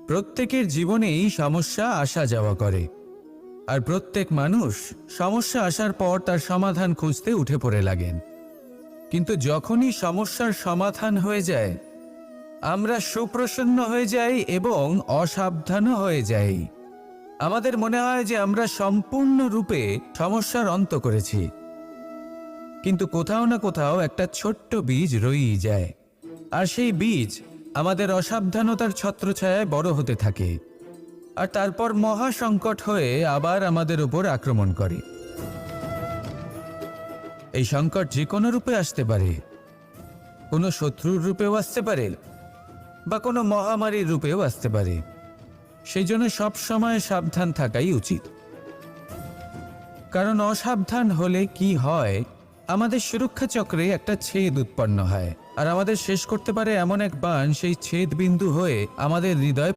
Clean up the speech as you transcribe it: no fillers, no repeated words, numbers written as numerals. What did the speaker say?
প্রত্যেকের জীবনেই সমস্যা আসা যাওয়া করে, আর প্রত্যেক মানুষ সমস্যা আসার পর তার সমাধান খুঁজতে উঠে পড়ে লাগেন। কিন্তু যখনই সমস্যার সমাধান হয়ে যায়, আমরা সুপ্রসন্ন হয়ে যাই এবং অসাবধানও হয়ে যাই। আমাদের মনে হয় যে আমরা সম্পূর্ণরূপে সমস্যার অন্ত করেছি, কিন্তু কোথাও না কোথাও একটা ছোট্ট বীজ রয়েই যায়, আর সেই বীজ আমাদের অসাবধানতার ছত্রছায়ায় বড় হতে থাকে, আর তারপর মহা সংকট হয়ে আবার আমাদের উপর আক্রমণ করে। এই সংকট যে কোনো রূপে আসতে পারে, কোনো শত্রুর রূপেও আসতে পারে, বা কোনো মহামারীর রূপেও আসতে পারে। সেই জন্য সবসময় সাবধান থাকাই উচিত, কারণ অসাবধান হলে কি হয়, আমাদের সুরক্ষা চক্রে একটা ছেদ উৎপন্ন হয়, আর আমাদের শেষ করতে পারে এমন এক বাণ সেই ছেদ বিন্দু হয়ে আমাদের হৃদয়